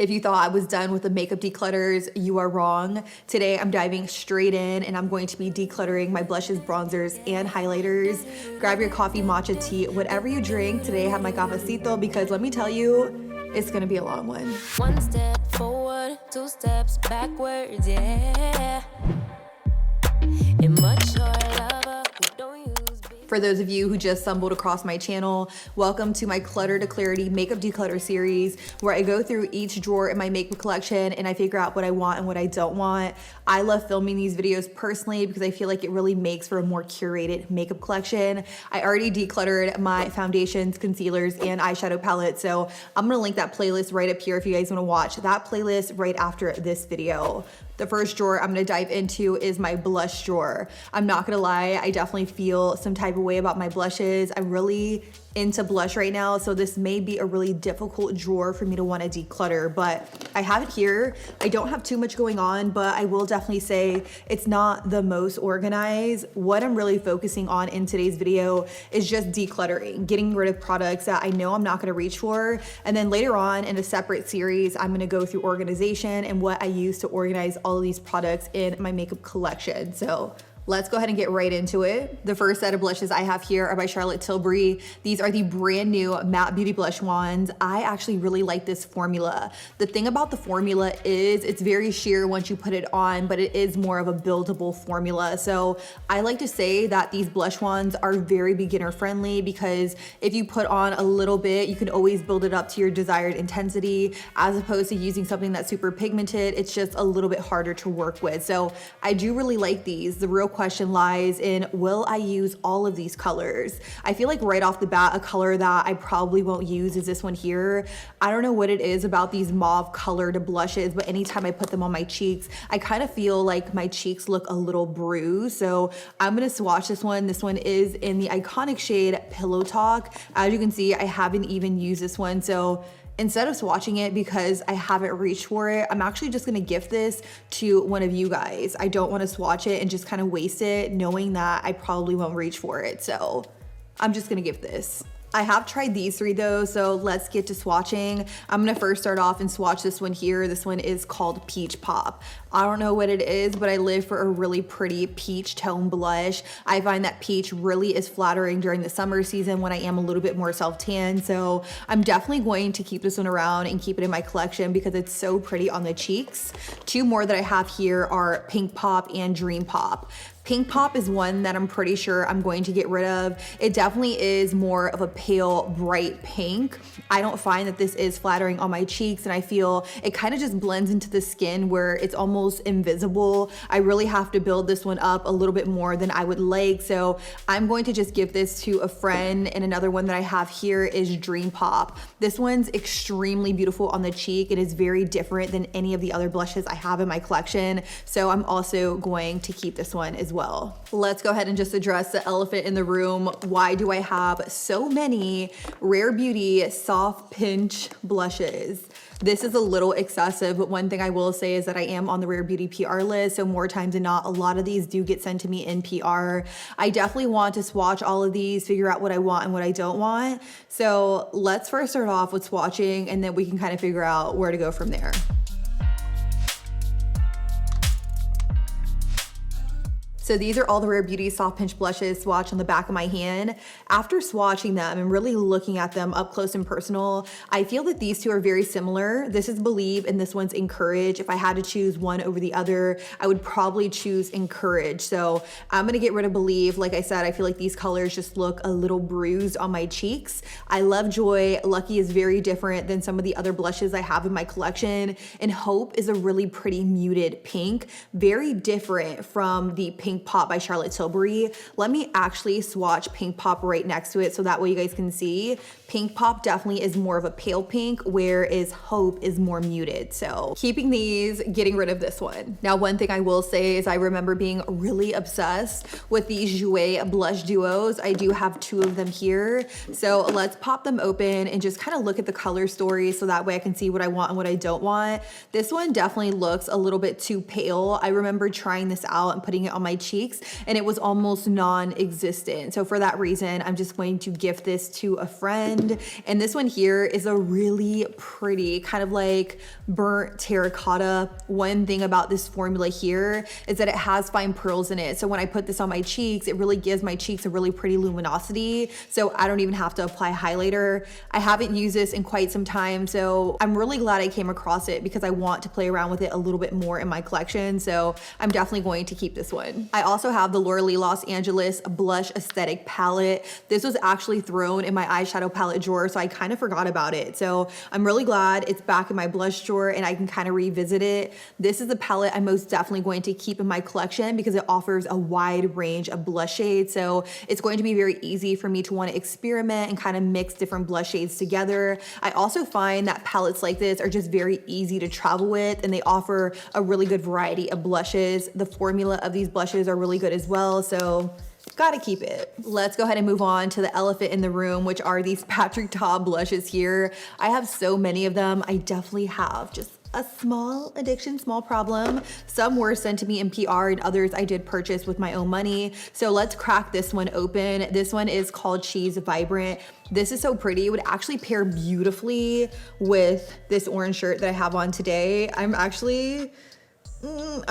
If you thought I was done with the makeup declutters, you are wrong. Today I'm diving straight in and I'm going to be decluttering my blushes, bronzers, and highlighters. Grab your coffee, matcha, tea, whatever you drink. Today I have my cafecito because let me tell you, it's gonna be a long one. One step forward, two steps backwards, yeah. Immature lover who don't use big. For those of you who just stumbled across my channel, welcome to my Clutter to Clarity makeup declutter series, where I go through each drawer in my makeup collection and I figure out what I want and what I don't want. I love filming these videos personally because I feel like it really makes for a more curated makeup collection. I already decluttered my foundations, concealers, and eyeshadow palette, so I'm gonna link that playlist right up here if you guys wanna watch that playlist right after this video. The first drawer I'm gonna dive into is my blush drawer. I'm not gonna lie, I definitely feel some type of way about my blushes. I'm really into blush right now, so this may be a really difficult drawer for me to want to declutter, but I have it here. I don't have too much going on, but I will definitely say it's not the most organized. What I'm really focusing on in today's video is just decluttering, getting rid of products that I know I'm not going to reach for, and then later on in a separate series, I'm going to go through organization and what I use to organize all of these products in my makeup collection. So let's go ahead and get right into it. The first set of blushes I have here are by Charlotte Tilbury. These are the brand new Matte Beauty Blush Wands. I actually really like this formula. The thing about the formula is it's very sheer once you put it on, but it is more of a buildable formula. So I like to say that these blush wands are very beginner friendly because if you put on a little bit, you can always build it up to your desired intensity, as opposed to using something that's super pigmented. It's just a little bit harder to work with. So I do really like these. The real question lies in, will I use all of these colors? I feel like right off the bat, a color that I probably won't use is this one here. I don't know what it is about these mauve colored blushes, but anytime I put them on my cheeks, I kind of feel like my cheeks look a little bruised. So I'm gonna swatch this one. This one is in the iconic shade Pillow Talk. As you can see, I haven't even used this one. So instead of swatching it because I haven't reached for it, I'm actually just gonna gift this to one of you guys. I don't wanna swatch it and just kind of waste it knowing that I probably won't reach for it. So I'm just gonna gift this. I have tried these three though, so let's get to swatching. I'm gonna first start off and swatch this one here. This one is called Peach Pop. I don't know what it is, but I live for a really pretty peach tone blush. I find that peach really is flattering during the summer season when I am a little bit more self-tan, so I'm definitely going to keep this one around and keep it in my collection because it's so pretty on the cheeks. Two more that I have here are Pink Pop and Dream Pop. Pink Pop is one that I'm pretty sure I'm going to get rid of. It definitely is more of a pale, bright pink. I don't find that this is flattering on my cheeks, and I feel it kind of just blends into the skin where it's almost invisible. I really have to build this one up a little bit more than I would like, so I'm going to just give this to a friend. And another one that I have here is Dream Pop. This one's extremely beautiful on the cheek. It is very different than any of the other blushes I have in my collection, so I'm also going to keep this one as well. Let's go ahead and just address the elephant in the room. Why do I have so many Rare Beauty Soft Pinch blushes? This is a little excessive, but one thing I will say is that I am on the Rare Beauty PR list, so more times than not, a lot of these do get sent to me in PR. I definitely want to swatch all of these, figure out what I want and what I don't want. So let's first start off with swatching, and then we can kind of figure out where to go from there. So these are all the Rare Beauty Soft Pinch blushes swatched on the back of my hand. After swatching them and really looking at them up close and personal, I feel that these two are very similar. This is Believe and this one's Encourage. If I had to choose one over the other, I would probably choose Encourage. So I'm gonna get rid of Believe. Like I said, I feel like these colors just look a little bruised on my cheeks. I love Joy. Lucky is very different than some of the other blushes I have in my collection. And Hope is a really pretty muted pink, very different from the Pink Pop by Charlotte Tilbury. Let me actually swatch Pink Pop right next to it so that way you guys can see. Pink Pop definitely is more of a pale pink, whereas Hope is more muted. So keeping these, getting rid of this one. Now, one thing I will say is I remember being really obsessed with these Jouer blush duos. I do have two of them here. So let's pop them open and just kind of look at the color story so that way I can see what I want and what I don't want. This one definitely looks a little bit too pale. I remember trying this out and putting it on my cheeks cheeks, and it was almost non-existent. So for that reason, I'm just going to gift this to a friend. And this one here is a really pretty kind of like burnt terracotta. One thing about this formula here is that it has fine pearls in it. So when I put this on my cheeks, it really gives my cheeks a really pretty luminosity. So I don't even have to apply highlighter. I haven't used this in quite some time, so I'm really glad I came across it because I want to play around with it a little bit more in my collection. So I'm definitely going to keep this one. I also have the Laura Lee Los Angeles Blush Aesthetic Palette. This was actually thrown in my eyeshadow palette drawer, so I kind of forgot about it. So I'm really glad it's back in my blush drawer and I can kind of revisit it. This is the palette I'm most definitely going to keep in my collection because it offers a wide range of blush shades. So it's going to be very easy for me to want to experiment and kind of mix different blush shades together. I also find that palettes like this are just very easy to travel with, and they offer a really good variety of blushes. The formula of these blushes are really good as well, so gotta keep it. Let's go ahead and move on to the elephant in the room, which are these Patrick Ta blushes here. I have so many of them. I definitely have just a small addiction, small problem. Some were sent to me in PR and others I did purchase with my own money. So let's crack this one open. This one is called She's Vibrant. This is so pretty. It would actually pair beautifully with this orange shirt that I have on today. I'm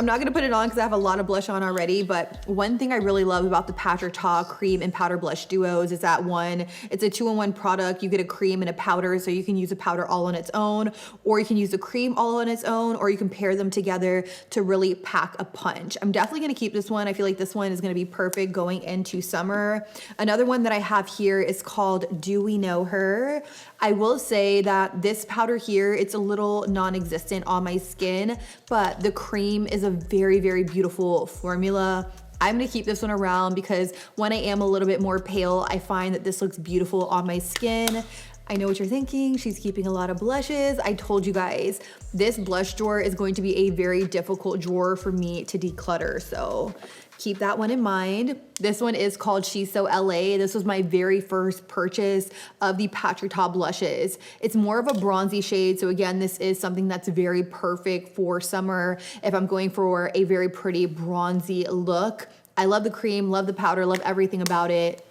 not gonna put it on because I have a lot of blush on already, but one thing I really love about the Patrick Ta cream and powder blush duos is that one, it's a 2-in-1 product. You get a cream and a powder, so you can use a powder all on its own, or you can use the cream all on its own, or you can pair them together to really pack a punch. I'm definitely gonna keep this one. I feel like this one is gonna be perfect going into summer. Another one that I have here is called Do We Know Her? I will say that this powder here, it's a little non-existent on my skin, but the cream is a very, very beautiful formula. I'm gonna keep this one around because when I am a little bit more pale, I find that this looks beautiful on my skin. I know what you're thinking, she's keeping a lot of blushes. I told you guys, this blush drawer is going to be a very difficult drawer for me to declutter, so keep that one in mind. This one is called She's So LA. This was my very first purchase of the Patrick Ta blushes. It's more of a bronzy shade, so again, this is something that's very perfect for summer if I'm going for a very pretty bronzy look. I love the cream, love the powder, love everything about it.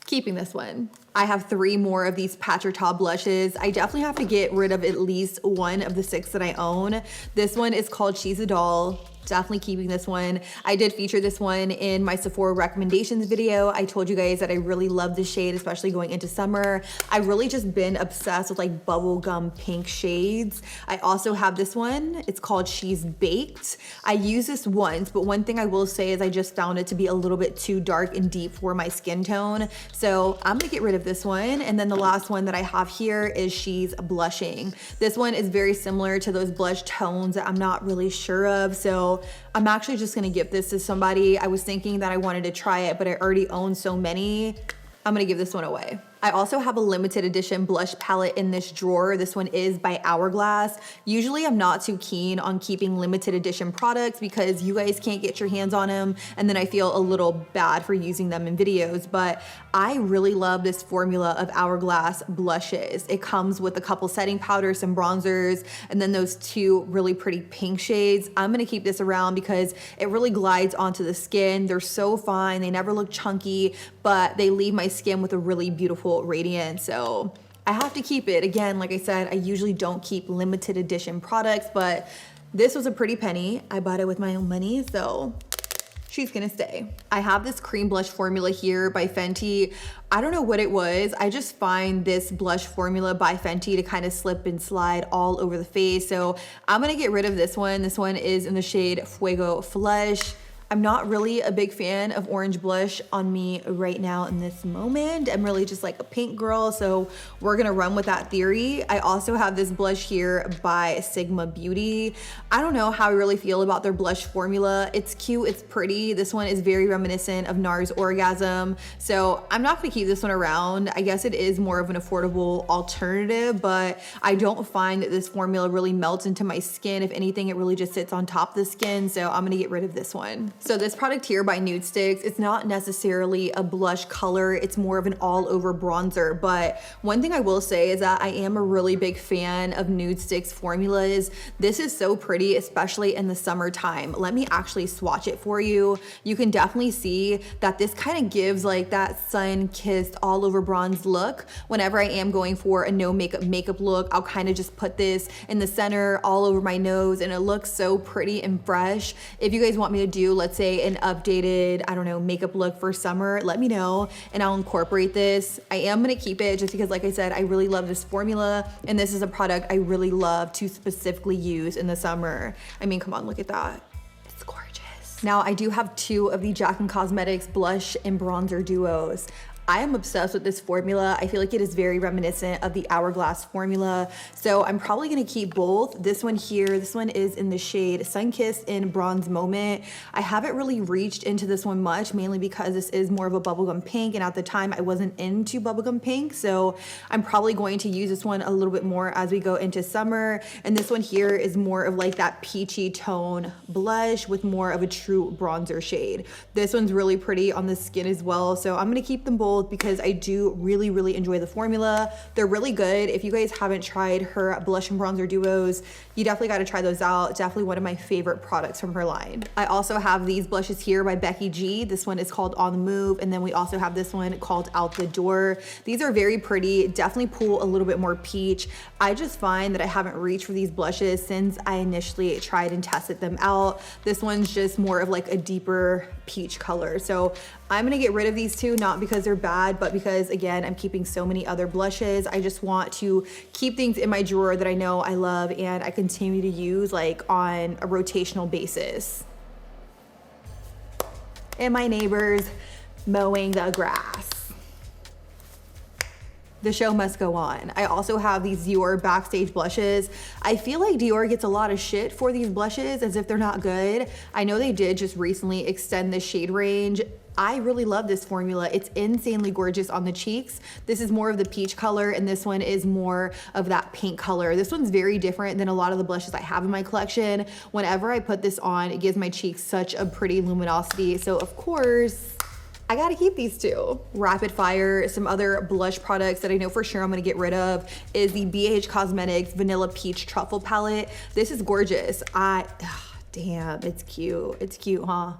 Keeping this one. I have 3 more of these Patrick Ta blushes. I definitely have to get rid of at least one of the 6 that I own. This one is called She's a Doll. Definitely keeping this one. I did feature this one in my Sephora recommendations video. I told you guys that I really love this shade, especially going into summer. I've really just been obsessed with like bubblegum pink shades. I also have this one. It's called She's Baked. I used this once, but one thing I will say is I just found it to be a little bit too dark and deep for my skin tone. So I'm gonna get rid of this one. And then the last one that I have here is She's Blushing. This one is very similar to those blush tones that I'm not really sure of. So I'm actually just gonna give this to somebody. I was thinking that I wanted to try it, but I already own so many. I'm gonna give this one away. I also have a limited edition blush palette in this drawer. This one is by Hourglass. Usually I'm not too keen on keeping limited edition products because you guys can't get your hands on them, and then I feel a little bad for using them in videos, but I really love this formula of Hourglass blushes. It comes with a couple setting powders, some bronzers, and then those 2 really pretty pink shades. I'm gonna keep this around because it really glides onto the skin. They're so fine, they never look chunky, but they leave my skin with a really beautiful radiance. So I have to keep it. Again, like I said, I usually don't keep limited edition products, but this was a pretty penny. I bought it with my own money, so she's gonna stay. I have this cream blush formula here by Fenty. I don't know what it was. I just find this blush formula by Fenty to kind of slip and slide all over the face. So I'm gonna get rid of this one. This one is in the shade Fuego Flush. I'm not really a big fan of orange blush on me right now in this moment. I'm really just like a pink girl, so we're gonna run with that theory. I also have this blush here by Sigma Beauty. I don't know how I really feel about their blush formula. It's cute, it's pretty. This one is very reminiscent of NARS Orgasm, so I'm not gonna keep this one around. I guess it is more of an affordable alternative, but I don't find that this formula really melts into my skin. If anything, it really just sits on top of the skin, so I'm gonna get rid of this one. So this product here by Nude Sticks, it's not necessarily a blush color, it's more of an all over bronzer. But one thing I will say is that I am a really big fan of Nude Sticks formulas. This is so pretty, especially in the summertime. Let me actually swatch it for you. You can definitely see that this kind of gives like that sun-kissed all over bronze look. Whenever I am going for a no makeup look, I'll kind of just put this in the center all over my nose and it looks so pretty and fresh. If you guys want me to do, let's say an updated, I don't know, makeup look for summer, let me know and I'll incorporate this. I am gonna keep it just because like I said, I really love this formula and this is a product I really love to specifically use in the summer. I mean, come on, look at that. It's gorgeous. Now I do have two of the Jack & Cosmetics blush and bronzer duos. I am obsessed with this formula. I feel like it is very reminiscent of the Hourglass formula. So I'm probably gonna keep both. This one here, this one is in the shade Sunkissed in Bronze Moment. I haven't really reached into this one much, mainly because this is more of a bubblegum pink. And at the time I wasn't into bubblegum pink. So I'm probably going to use this one a little bit more as we go into summer. And this one here is more of like that peachy tone blush with more of a true bronzer shade. This one's really pretty on the skin as well. So I'm gonna keep them both because I do really enjoy the formula. They're really good. If you guys haven't tried her blush and bronzer duos, you definitely got to try those out. Definitely one of my favorite products from her line. I also have these blushes here by Becky G. This one is called On the Move, and then we also have this one called Out the Door. These are very pretty, definitely pull a little bit more peach. I just find that I haven't reached for these blushes since I initially tried and tested them out. This one's just more of like a deeper peach color. So I'm gonna get rid of these two, not because they're bad, but because again, I'm keeping so many other blushes. I just want to keep things in my drawer that I know I love and I continue to use like on a rotational basis. And my neighbors mowing the grass. The show must go on. I also have these Dior Backstage blushes. I feel like Dior gets a lot of shit for these blushes as if they're not good. I know they did just recently extend the shade range. I really love this formula. It's insanely gorgeous on the cheeks. This is more of the peach color and this one is more of that pink color. This one's very different than a lot of the blushes I have in my collection. Whenever I put this on, it gives my cheeks such a pretty luminosity. So of course, I gotta keep these two. Rapid fire, some other blush products that I know for sure I'm gonna get rid of is the BH Cosmetics Vanilla Peach Truffle Palette. This is gorgeous. Damn, it's cute. It's cute, huh?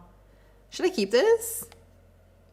Should I keep this?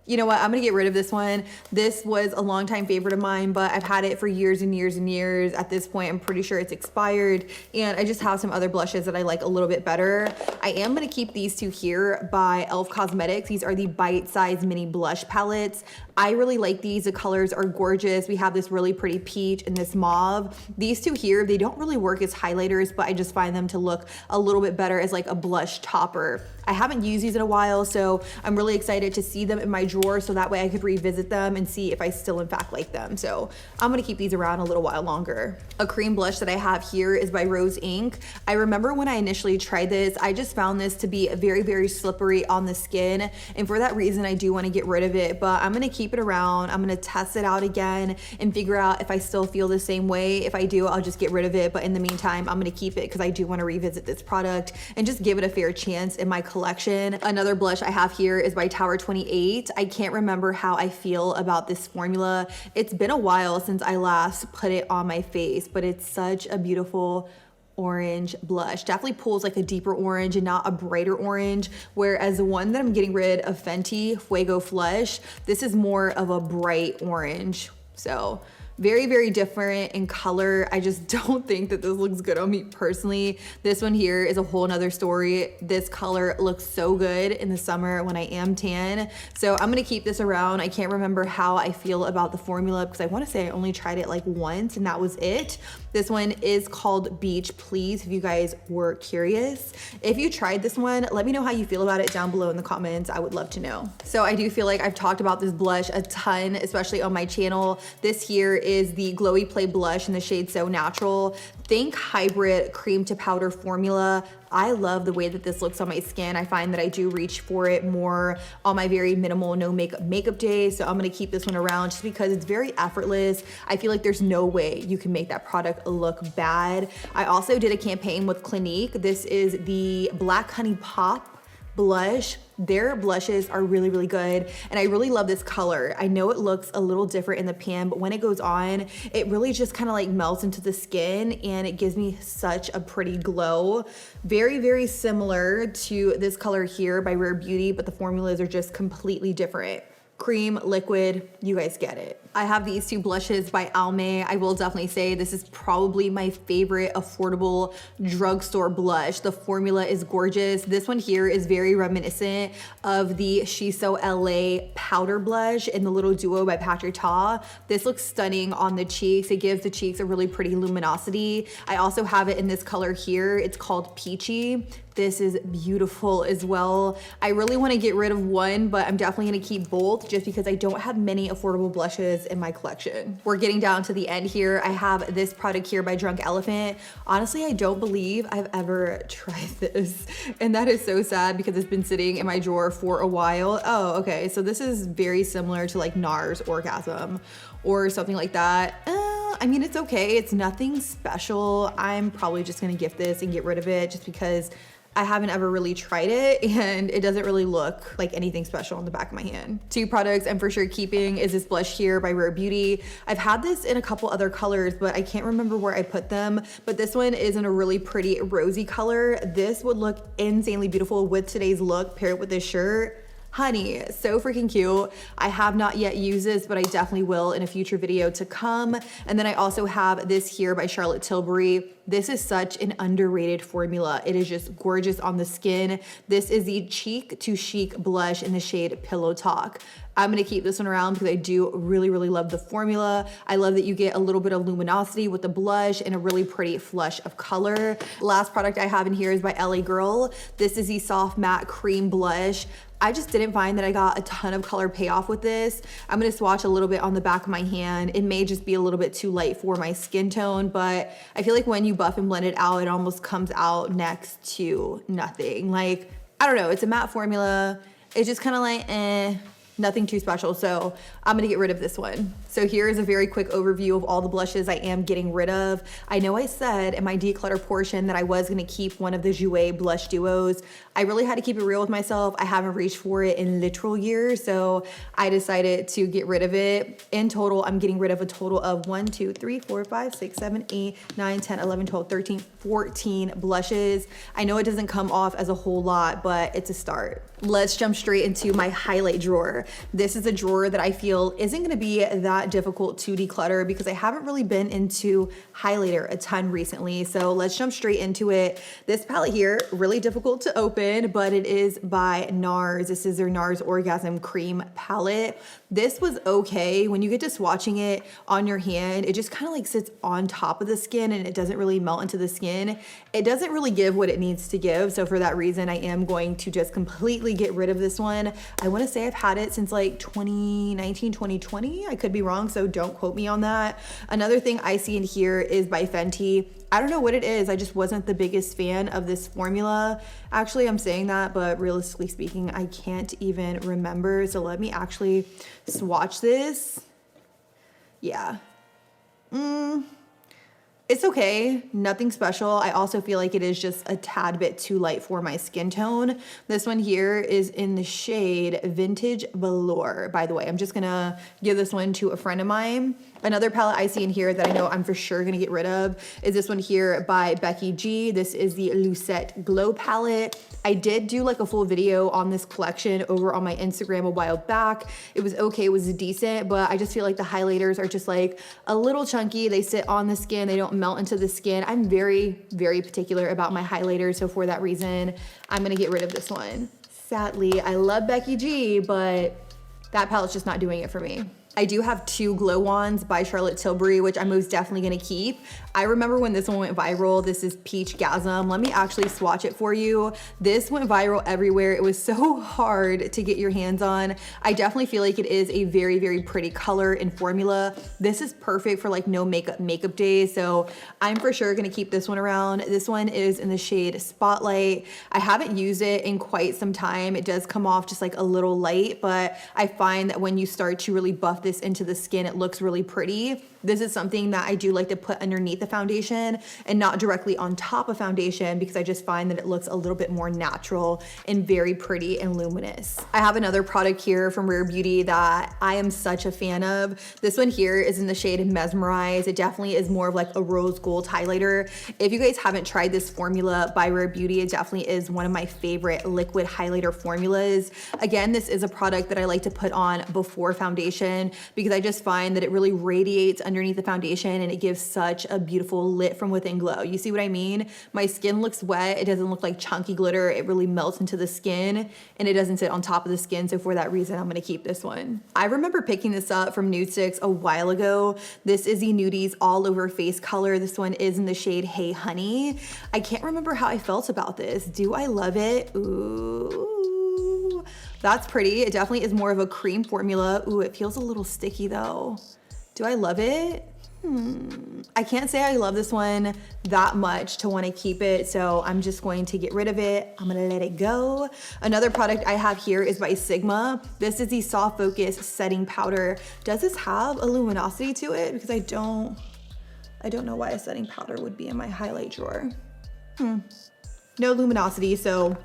You know what, I'm gonna get rid of this one. This was a longtime favorite of mine, but I've had it for years and years and years. At this point, I'm pretty sure it's expired. And I just have some other blushes that I like a little bit better. I am gonna keep these two here by e.l.f. Cosmetics. These are the bite-sized mini blush palettes. I really like these. The colors are gorgeous. We have this really pretty peach and this mauve. These two here, they don't really work as highlighters, but I just find them to look a little bit better as like a blush topper. I haven't used these in a while, so I'm really excited to see them in my drawer so that way I could revisit them and see if I still in fact like them. So I'm gonna keep these around a little while longer. A cream blush that I have here is by Rose Inc. I remember when I initially tried this, I just found this to be very slippery on the skin. And for that reason, I do wanna get rid of it, but I'm gonna keep it around. I'm gonna test it out again and figure out if I still feel the same way. If I do, I'll just get rid of it. But in the meantime, I'm gonna keep it because I do wanna revisit this product and just give it a fair chance in my collection. Another blush I have here is by Tower 28. I can't remember how I feel about this formula. It's been a while since I last put it on my face, but it's such a beautiful orange blush. Definitely pulls like a deeper orange and not a brighter orange, whereas the one that I'm getting rid of, Fenty Fuego Flush, this is more of a bright orange. So very different in color. I just don't think that this looks good on me personally. This one here is a whole nother story. This color looks so good in the summer when I am tan. So I'm gonna keep this around. I can't remember how I feel about the formula because I wanna say I only tried it like once and that was it. This one is called Beach Please, if you guys were curious. If you tried this one, let me know how you feel about it down below in the comments. I would love to know. So I do feel like I've talked about this blush a ton, especially on my channel. This here is the Glowy Play blush in the shade So Natural. Think hybrid cream to powder formula. I love the way that this looks on my skin. I find that I do reach for it more on my very minimal no makeup day. So I'm gonna keep this one around just because it's very effortless. I feel like there's no way you can make that product look bad. I also did a campaign with Clinique. This is the Black Honey Pop blush. Their blushes are really, really good. And I really love this color. I know it looks a little different in the pan, but when it goes on, it really just kind of like melts into the skin and it gives me such a pretty glow. Very, very similar to this color here by Rare Beauty, but the formulas are just completely different. Cream, liquid, you guys get it. I have these two blushes by Almay. I will definitely say this is probably my favorite affordable drugstore blush. The formula is gorgeous. This one here is very reminiscent of the Shiso LA powder blush in the Little Duo by Patrick Ta. This looks stunning on the cheeks. It gives the cheeks a really pretty luminosity. I also have it in this color here. It's called Peachy. This is beautiful as well. I really want to get rid of one, but I'm definitely going to keep both just because I don't have many affordable blushes in my collection. We're getting down to the end here. I have this product here by Drunk Elephant. Honestly, I don't believe I've ever tried this, and that is so sad because it's been sitting in my drawer for a while. Oh, okay. So this is very similar to like NARS Orgasm or something like that. I mean, it's okay. It's nothing special. I'm probably just going to gift this and get rid of it just because I haven't ever really tried it and it doesn't really look like anything special on the back of my hand. Two products I'm for sure keeping is this blush here by Rare Beauty. I've had this in a couple other colors, but I can't remember where I put them. But this one is in a really pretty rosy color. This would look insanely beautiful with today's look paired with this shirt. Honey, so freaking cute. I have not yet used this, but I definitely will in a future video to come. And then I also have this here by Charlotte Tilbury. This is such an underrated formula. It is just gorgeous on the skin. This is the Cheek to Chic blush in the shade Pillow Talk. I'm gonna keep this one around because I do really, really love the formula. I love that you get a little bit of luminosity with the blush and a really pretty flush of color. Last product I have in here is by LA Girl. This is the Soft Matte Cream Blush. I just didn't find that I got a ton of color payoff with this. I'm gonna swatch a little bit on the back of my hand. It may just be a little bit too light for my skin tone, but I feel like when you buff and blend it out, it almost comes out next to nothing. Like, I don't know, it's a matte formula. It's just kind of like, nothing too special. So I'm gonna get rid of this one. So here is a very quick overview of all the blushes I am getting rid of. I know I said in my declutter portion that I was gonna keep one of the Jouer blush duos. I really had to keep it real with myself. I haven't reached for it in literal years, so I decided to get rid of it. In total, I'm getting rid of a total of 1, 2, 3, 4, 5, 6, 7, 8, 9, 10, 11, 12, 13, 14 blushes. I know it doesn't come off as a whole lot, but it's a start. Let's jump straight into my highlight drawer. This is a drawer that I feel isn't gonna be that difficult to declutter because I haven't really been into highlighter a ton recently. So let's jump straight into it. This palette here, really difficult to open, but it is by NARS. This is their NARS Orgasm Cream palette. This was okay. When you get to swatching it on your hand, it just kind of like sits on top of the skin and it doesn't really melt into the skin. It doesn't really give what it needs to give. So for that reason, I am going to just completely get rid of this one. I want to say I've had it since like 2019, 2020. I could be wrong, so don't quote me on that. Another thing I see in here is by Fenty. I don't know what it is. I just wasn't the biggest fan of this formula. Actually, I'm saying that, but realistically speaking, I can't even remember. So let me actually swatch this. Yeah. It's okay, nothing special. I also feel like it is just a tad bit too light for my skin tone. This one here is in the shade Vintage Velour, by the way. I'm just gonna give this one to a friend of mine. Another palette I see in here that I know I'm for sure gonna get rid of is this one here by Becky G. This is the Lucette Glow palette. I did do like a full video on this collection over on my Instagram a while back. It was okay, it was decent, but I just feel like the highlighters are just like a little chunky. They sit on the skin, they don't melt into the skin. I'm very, very particular about my highlighters, so for that reason, I'm gonna get rid of this one. Sadly, I love Becky G, but that palette's just not doing it for me. I do have two glow wands by Charlotte Tilbury, which I'm most definitely gonna keep. I remember when this one went viral. This is Peach Gasm. Let me actually swatch it for you. This went viral everywhere. It was so hard to get your hands on. I definitely feel like it is a very, very pretty color and formula. This is perfect for like no makeup days. So I'm for sure gonna keep this one around. This one is in the shade Spotlight. I haven't used it in quite some time. It does come off just like a little light, but I find that when you start to really buff this into the skin, it looks really pretty. This is something that I do like to put underneath the foundation and not directly on top of foundation, because I just find that it looks a little bit more natural and very pretty and luminous. I have another product here from Rare Beauty that I am such a fan of. This one here is in the shade Mesmerize. It definitely is more of like a rose gold highlighter. If you guys haven't tried this formula by Rare Beauty, it definitely is one of my favorite liquid highlighter formulas. Again, this is a product that I like to put on before foundation because I just find that it really radiates underneath the foundation and it gives such a beautiful lit from within glow. You see what I mean? My skin looks wet. It doesn't look like chunky glitter. It really melts into the skin and it doesn't sit on top of the skin. So for that reason, I'm gonna keep this one. I remember picking this up from Nude Sticks a while ago. This is the Nudies All Over Face color. This one is in the shade Hey Honey. I can't remember how I felt about this. Do I love it? Ooh, that's pretty. It definitely is more of a cream formula. Ooh, it feels a little sticky though. Do I love it? I can't say I love this one that much to want to keep it, so I'm just going to get rid of it. I'm gonna let it go. Another product I have here is by Sigma. This is the Soft Focus Setting Powder. Does this have a luminosity to it? Because I don't know why a setting powder would be in my highlight drawer. No luminosity, so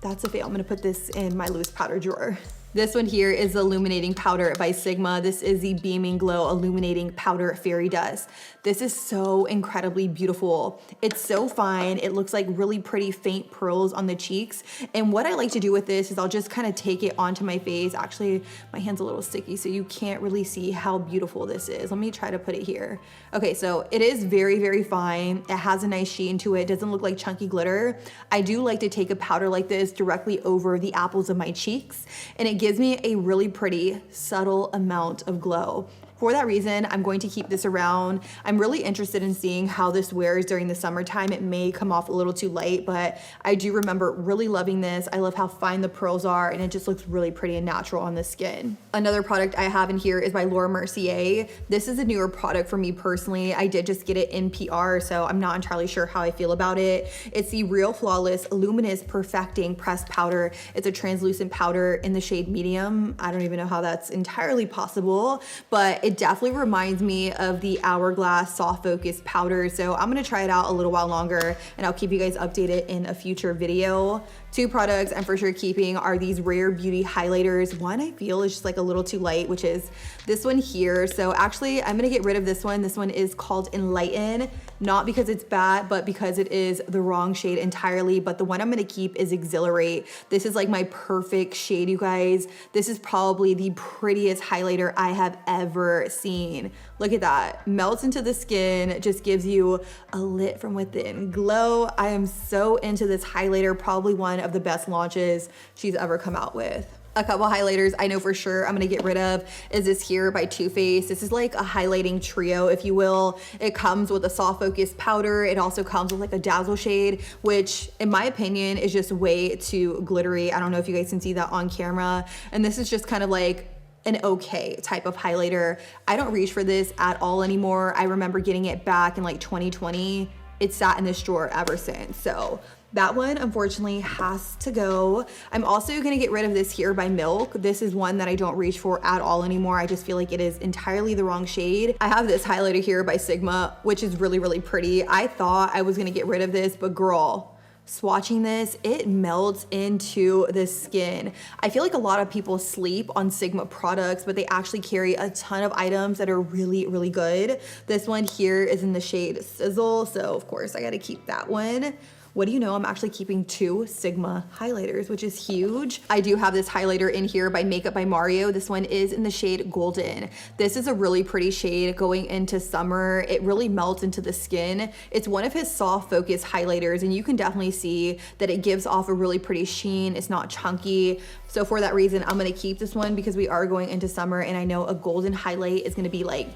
that's a fail. I'm gonna put this in my loose powder drawer. This one here is the Illuminating Powder by Sigma. This is the Beaming Glow Illuminating Powder Fairy Dust. This is so incredibly beautiful. It's so fine. It looks like really pretty faint pearls on the cheeks. And what I like to do with this is I'll just kind of take it onto my face. Actually, my hand's a little sticky, so you can't really see how beautiful this is. Let me try to put it here. Okay, so it is very, very fine. It has a nice sheen to it. It doesn't look like chunky glitter. I do like to take a powder like this directly over the apples of my cheeks, and it gives me a really pretty subtle amount of glow. For that reason, I'm going to keep this around. I'm really interested in seeing how this wears during the summertime. It may come off a little too light, but I do remember really loving this. I love how fine the pearls are and it just looks really pretty and natural on the skin. Another product I have in here is by Laura Mercier. This is a newer product for me personally. I did just get it in PR, so I'm not entirely sure how I feel about it. It's the Real Flawless Luminous Perfecting Pressed Powder. It's a translucent powder in the shade medium. I don't even know how that's entirely possible, but it definitely reminds me of the Hourglass Soft Focus powder. So I'm gonna try it out a little while longer and I'll keep you guys updated in a future video. Two products I'm for sure keeping are these Rare Beauty highlighters. One I feel is just like a little too light, which is this one here. So actually I'm gonna get rid of this one. This one is called Enlighten, not because it's bad, but because it is the wrong shade entirely. But the one I'm gonna keep is Exhilarate. This is like my perfect shade, you guys. This is probably the prettiest highlighter I have ever seen. Look at that, melts into the skin, just gives you a lit from within glow. I am so into this highlighter, probably one of the best launches she's ever come out with. A couple highlighters I know for sure I'm gonna get rid of is this here by Too Faced. This is like a highlighting trio, if you will. It comes with a soft focus powder. It also comes with like a dazzle shade, which in my opinion is just way too glittery. I don't know if you guys can see that on camera. And this is just kind of like an okay type of highlighter. I don't reach for this at all anymore. I remember getting it back in like 2020. It sat in this drawer ever since. So that one unfortunately has to go. I'm also gonna get rid of this here by Milk. This is one that I don't reach for at all anymore. I just feel like it is entirely the wrong shade. I have this highlighter here by Sigma, which is really, really pretty. I thought I was gonna get rid of this, but girl, swatching this, it melts into the skin. I feel like a lot of people sleep on Sigma products, but they actually carry a ton of items that are really, really good. This one here is in the shade Sizzle, so of course I gotta keep that one. What do you know, I'm actually keeping 2 Sigma highlighters, which is huge. I do have this highlighter in here by Makeup by Mario. This one is in the shade Golden. This is a really pretty shade going into summer. It really melts into the skin. It's one of his soft focus highlighters, and you can definitely see that it gives off a really pretty sheen. It's not chunky. So for that reason, I'm gonna keep this one because we are going into summer, and I know a golden highlight is gonna be like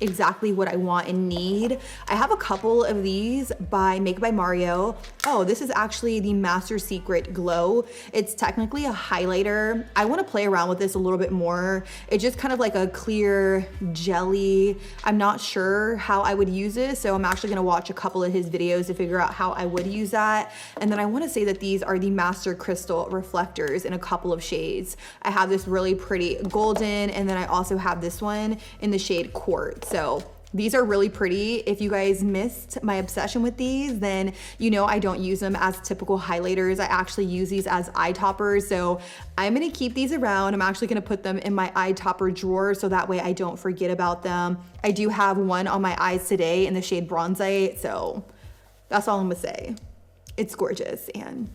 exactly what I want and need. I have a couple of these by Makeup by Mario. Oh, this is actually the Master Secret Glow. It's technically a highlighter. I want to play around with this a little bit more. It's just kind of like a clear jelly. I'm not sure how I would use this, so I'm actually going to watch a couple of his videos to figure out how I would use that. And then I want to say that these are the Master Crystal reflectors in a couple of shades. I have this really pretty golden, and then I also have this one in the shade Quartz. So these are really pretty. If you guys missed my obsession with these, then you know I don't use them as typical highlighters. I actually use these as eye toppers. So I'm gonna keep these around. I'm actually gonna put them in my eye topper drawer so that way I don't forget about them. I do have one on my eyes today in the shade Bronzite. So that's all I'm gonna say. It's gorgeous, and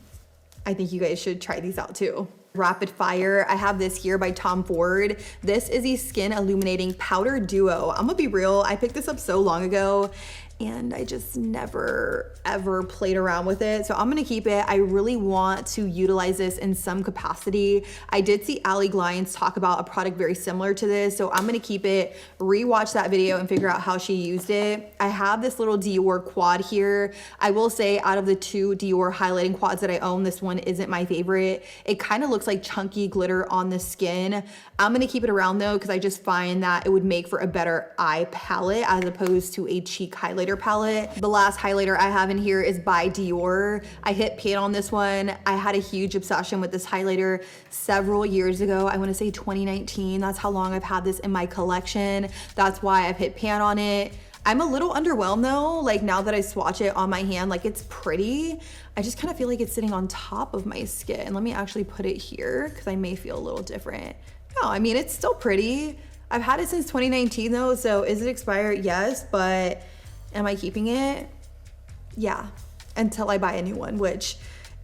I think you guys should try these out too. Rapid Fire, I have this here by Tom Ford. This is the Skin Illuminating Powder Duo. I'm gonna be real, I picked this up so long ago and I just never ever played around with it. So I'm gonna keep it. I really want to utilize this in some capacity. I did see Allie Glines talk about a product very similar to this. So I'm gonna keep it, rewatch that video and figure out how she used it. I have this little Dior quad here. I will say out of the two Dior highlighting quads that I own, this one isn't my favorite. It kind of looks like chunky glitter on the skin. I'm gonna keep it around though, because I just find that it would make for a better eye palette as opposed to a cheek highlighter palette. The last highlighter I have in here is by Dior. I hit pan on this one. I had a huge obsession with this highlighter several years ago. I want to say 2019. That's how long I've had this in my collection. That's why I've hit pan on it. I'm a little underwhelmed though. Like now that I swatch it on my hand, like it's pretty. I just kind of feel like it's sitting on top of my skin. Let me actually put it here because I may feel a little different. No, I mean, it's still pretty. I've had it since 2019 though. So is it expired? Yes, but am I keeping it? Yeah, until I buy a new one, which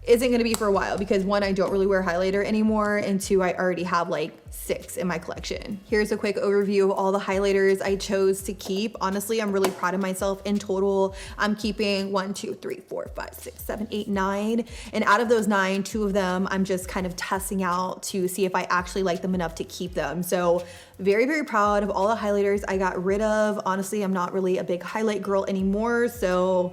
isn't gonna be for a while because one, I don't really wear highlighter anymore, and two, I already have like 6 in my collection. Here's a quick overview of all the highlighters I chose to keep. Honestly, I'm really proud of myself. In total, I'm keeping 1, 2, 3, 4, 5, 6, 7, 8, 9. And out of those 9, 2 of them, I'm just kind of testing out to see if I actually like them enough to keep them. So very, very proud of all the highlighters I got rid of. Honestly, I'm not really a big highlight girl anymore, so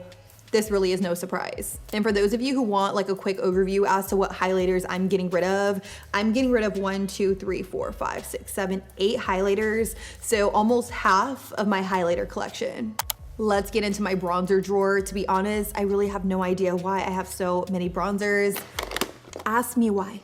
this really is no surprise. And for those of you who want like a quick overview as to what highlighters I'm getting rid of 1, 2, 3, 4, 5, 6, 7, 8 highlighters. So almost half of my highlighter collection. Let's get into my bronzer drawer. To be honest, I really have no idea why I have so many bronzers. Ask me why.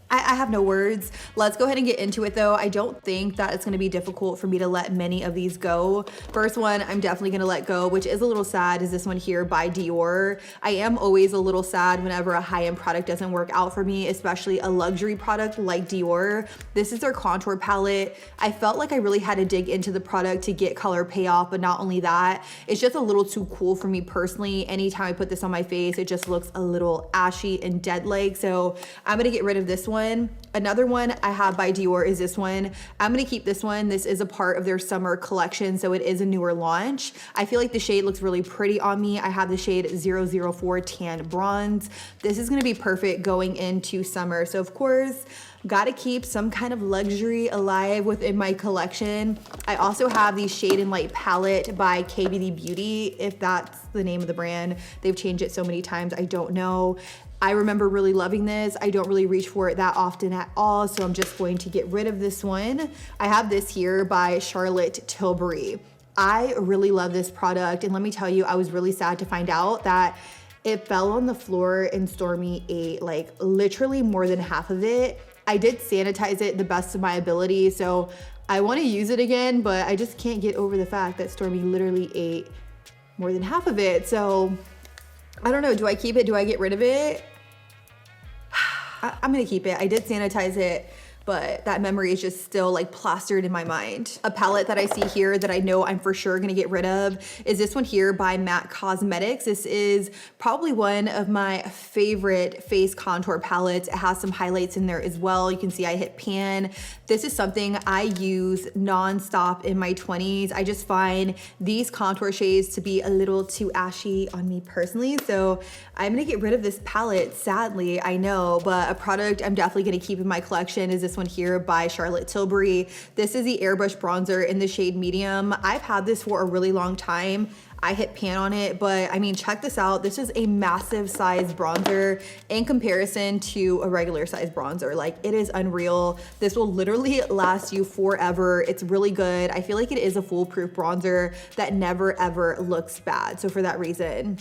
I have no words. Let's go ahead and get into it though. I don't think that it's gonna be difficult for me to let many of these go. First one I'm definitely gonna let go, which is a little sad, is this one here by Dior. I am always a little sad whenever a high-end product doesn't work out for me, especially a luxury product like Dior. This is their contour palette. I felt like I really had to dig into the product to get color payoff, but not only that, it's just a little too cool for me personally. Anytime I put this on my face, it just looks a little ashy and dead-like. So I'm gonna get rid of this one. Another one I have by Dior is this one. I'm gonna keep this one. This is a part of their summer collection, so it is a newer launch. I feel like the shade looks really pretty on me. I have the shade 004 Tan Bronze. This is gonna be perfect going into summer. So of course, gotta keep some kind of luxury alive within my collection. I also have the Shade and Light palette by KBD Beauty, if that's the name of the brand. They've changed it so many times, I don't know. I remember really loving this. I don't really reach for it that often at all, so I'm just going to get rid of this one. I have this here by Charlotte Tilbury. I really love this product, and let me tell you, I was really sad to find out that it fell on the floor and Stormy ate like literally more than half of it. I did sanitize it the best of my ability, so I want to use it again, but I just can't get over the fact that Stormy literally ate more than half of it. So I don't know, do I keep it? Do I get rid of it? I'm gonna keep it. I did sanitize it, but that memory is just still like plastered in my mind. A palette that I see here that I know I'm for sure gonna get rid of is this one here by MAC Cosmetics. This is probably one of my favorite face contour palettes. It has some highlights in there as well. You can see I hit pan. This is something I use nonstop in my 20s. I just find these contour shades to be a little too ashy on me personally. So I'm gonna get rid of this palette, sadly, I know, but a product I'm definitely gonna keep in my collection is this this one here by Charlotte Tilbury. This is the Airbrush Bronzer in the shade Medium. I've had this for a really long time. I hit pan on it, but I mean, check this out. This is a massive size bronzer in comparison to a regular size bronzer. Like, it is unreal. This will literally last you forever. It's really good. I feel like it is a foolproof bronzer that never ever looks bad. So for that reason,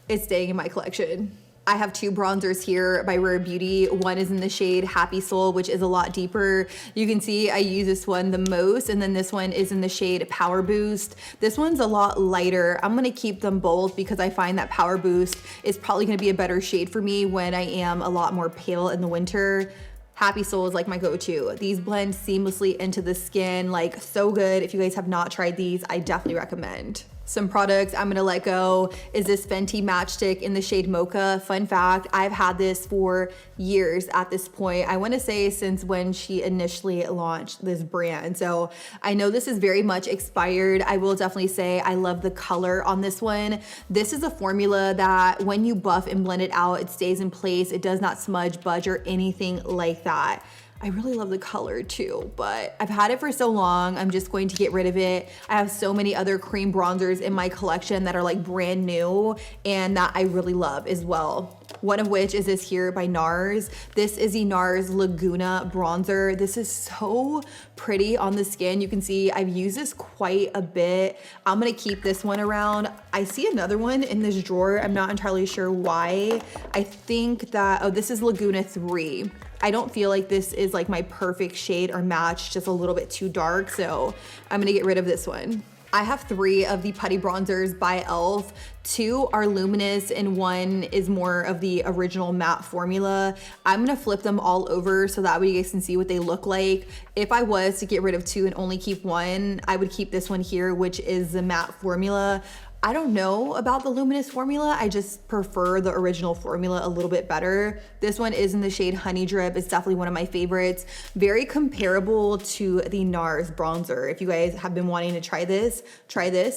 it's staying in my collection. I have two bronzers here by Rare Beauty. One is in the shade Happy Soul, which is a lot deeper. You can see I use this one the most, and then this one is in the shade Power Boost. This one's a lot lighter. I'm gonna keep them both because I find that Power Boost is probably gonna be a better shade for me when I am a lot more pale in the winter. Happy Soul is like my go-to. These blend seamlessly into the skin, like so good. If you guys have not tried these, I definitely recommend. Some products I'm gonna let go is this Fenty Matchstick in the shade Mocha. Fun fact, I've had this for years at this point. I wanna say since when she initially launched this brand. So I know this is very much expired. I will definitely say I love the color on this one. This is a formula that when you buff and blend it out, it stays in place. It does not smudge, budge, or anything like that. I really love the color too, but I've had it for so long, I'm just going to get rid of it. I have so many other cream bronzers in my collection that are like brand new and that I really love as well. One of which is this here by NARS. This is the NARS Laguna bronzer. This is so pretty on the skin. You can see I've used this quite a bit. I'm gonna keep this one around. I see another one in this drawer. I'm not entirely sure why. I think that, oh, this is Laguna 3. I don't feel like this is like my perfect shade or match, just a little bit too dark. So I'm gonna get rid of this one. I have 3 of the putty bronzers by e.l.f. 2 are luminous and 1 is more of the original matte formula. I'm gonna flip them all over so that way you guys can see what they look like. If I was to get rid of 2 and only keep 1, I would keep this one here, which is the matte formula. I don't know about the luminous formula. I just prefer the original formula a little bit better. This one is in the shade Honey Drip. It's definitely one of my favorites. Very comparable to the NARS bronzer. If you guys have been wanting to try this.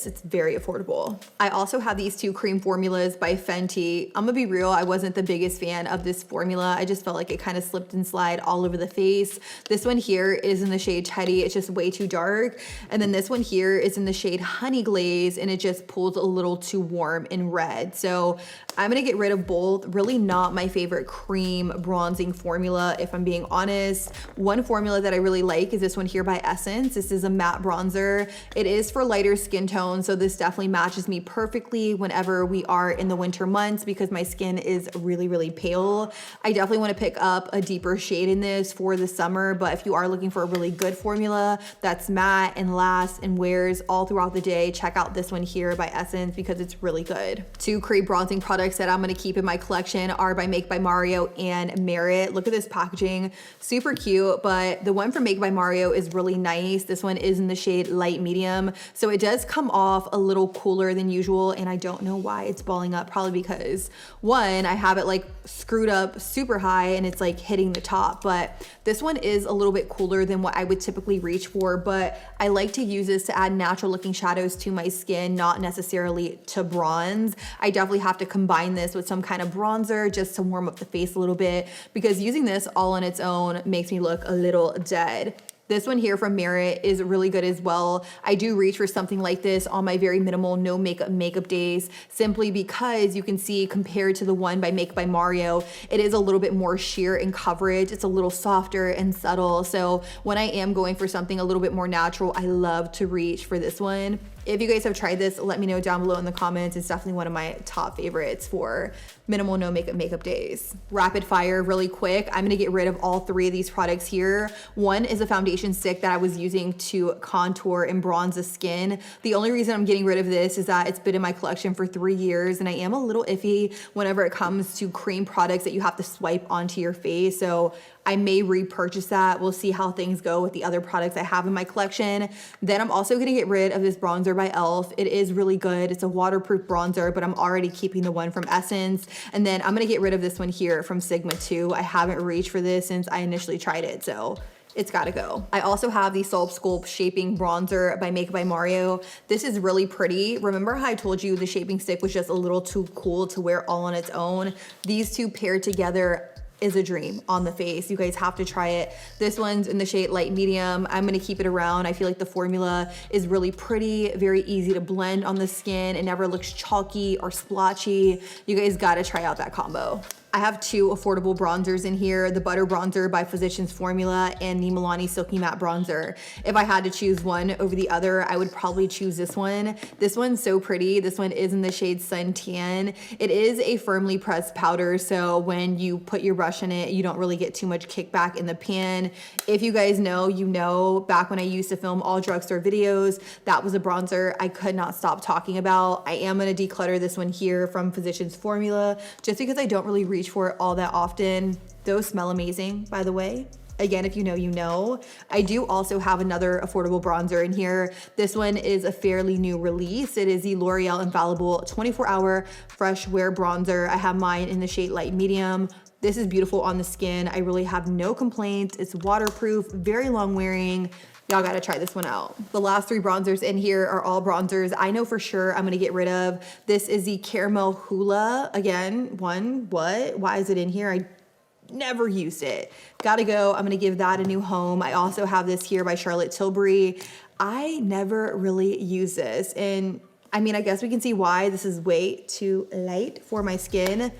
It's very affordable. I also have these 2 cream formulas by Fenty. I'm gonna be real, I wasn't the biggest fan of this formula. I just felt like it kind of slipped and slide all over the face. This one here is in the shade Teddy. It's just way too dark. And then this one here is in the shade Honey Glaze, and it just pulls a little too warm and red. So I'm gonna get rid of both. Really not my favorite cream bronzing formula, if I'm being honest. One formula that I really like is this one here by Essence. This is a matte bronzer. It is for lighter skin tone, so this definitely matches me perfectly whenever we are in the winter months because my skin is really, really pale. I definitely wanna pick up a deeper shade in this for the summer, but if you are looking for a really good formula that's matte and lasts and wears all throughout the day, check out this one here by Essence because it's really good. 2 cream bronzing products that I'm gonna keep in my collection are by Make by Mario and Merit. Look at this packaging, super cute, but the one from Make by Mario is really nice. This one is in the shade Light Medium, so it does come off a little cooler than usual, and I don't know why it's balling up, probably because one, I have it like screwed up super high and it's like hitting the top, but this one is a little bit cooler than what I would typically reach for, but I like to use this to add natural looking shadows to my skin, not necessarily to bronze. I definitely have to combine this with some kind of bronzer just to warm up the face a little bit because using this all on its own makes me look a little dead. This one here from Merit is really good as well. I do reach for something like this on my very minimal no makeup days simply because you can see compared to the one by Make by Mario, it is a little bit more sheer in coverage. It's a little softer and subtle. So when I am going for something a little bit more natural, I love to reach for this one. If you guys have tried this, let me know down below in the comments. It's definitely one of my top favorites for minimal no makeup days. Rapid fire, really quick. I'm gonna get rid of all 3 of these products here. One is a foundation stick that I was using to contour and bronze the skin. The only reason I'm getting rid of this is that it's been in my collection for 3 years and I am a little iffy whenever it comes to cream products that you have to swipe onto your face. So I may repurchase that. We'll see how things go with the other products I have in my collection. Then I'm also gonna get rid of this bronzer by e.l.f. It is really good. It's a waterproof bronzer, but I'm already keeping the one from Essence. And then I'm gonna get rid of this one here from Sigma 2. I haven't reached for this since I initially tried it, so it's gotta go. I also have the Sculpt Shaping Bronzer by Make by Mario. This is really pretty. Remember how I told you the shaping stick was just a little too cool to wear all on its own? These two paired together is a dream on the face. You guys have to try it. This one's in the shade light medium. I'm gonna keep it around. I feel like the formula is really pretty, very easy to blend on the skin. It never looks chalky or splotchy. You guys gotta try out that combo. I have two affordable bronzers in here, the Butter Bronzer by Physicians Formula and the Milani Silky Matte Bronzer. If I had to choose one over the other, I would probably choose this one. This one's so pretty. This one is in the shade Sun Tan. It is a firmly pressed powder, so when you put your brush in it, you don't really get too much kickback in the pan. If you guys know, you know, back when I used to film all drugstore videos, that was a bronzer I could not stop talking about. I am gonna declutter this one here from Physicians Formula, just because I don't really reach for it all that often. Those smell amazing, by the way. Again, if you know, you know. I do also have another affordable bronzer in here. This one is a fairly new release. It is the L'Oreal Infallible 24-Hour Fresh Wear Bronzer. I have mine in the shade light medium. This is beautiful on the skin. I really have no complaints. It's waterproof, very long wearing. Y'all gotta try this one out. The last three bronzers in here are all bronzers I know for sure I'm gonna get rid of. This is the Caramel Hula. Again, why is it in here? I never used it. Gotta go. I'm gonna give that a new home. I also have this here by Charlotte Tilbury. I never really use this. And I mean, I guess we can see why. This is way too light for my skin.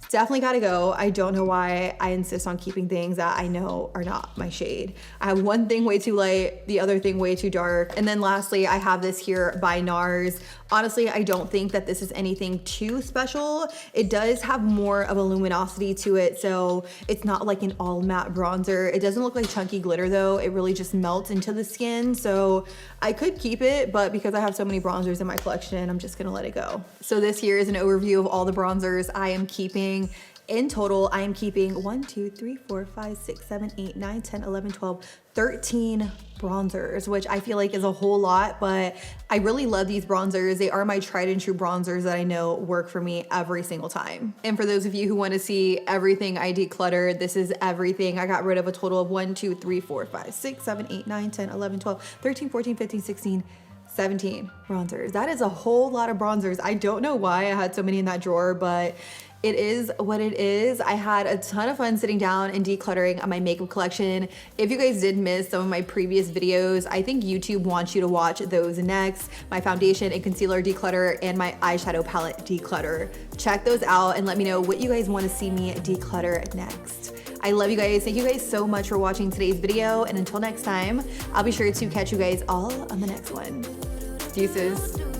Definitely gotta go. I don't know why I insist on keeping things that I know are not my shade. I have one thing way too light, the other thing way too dark. And then lastly, I have this here by NARS. Honestly, I don't think that this is anything too special. It does have more of a luminosity to it, so it's not like an all matte bronzer. It doesn't look like chunky glitter though. It really just melts into the skin. So I could keep it, but because I have so many bronzers in my collection, I'm just gonna let it go. So this here is an overview of all the bronzers I am keeping. In total, I am keeping 1, 2, 3, 4, 5, 6, 7, 8, 9, 10, 11, 12, 13 bronzers, which I feel like is a whole lot, but I really love these bronzers. They are my tried and true bronzers that I know work for me every single time. And for those of you who want to see everything I decluttered, this is everything. I got rid of a total of 1, 2, 3, 4, 5, 6, 7, 8, 9, 10, 11, 12, 13, 14, 15, 16, 17 bronzers. That is a whole lot of bronzers. I don't know why I had so many in that drawer, but it is what it is. I had a ton of fun sitting down and decluttering my makeup collection. If you guys did miss some of my previous videos, I think YouTube wants you to watch those next. My foundation and concealer declutter and my eyeshadow palette declutter. Check those out and let me know what you guys want to see me declutter next. I love you guys. Thank you guys so much for watching today's video. And until next time, I'll be sure to catch you guys all on the next one. Deuces.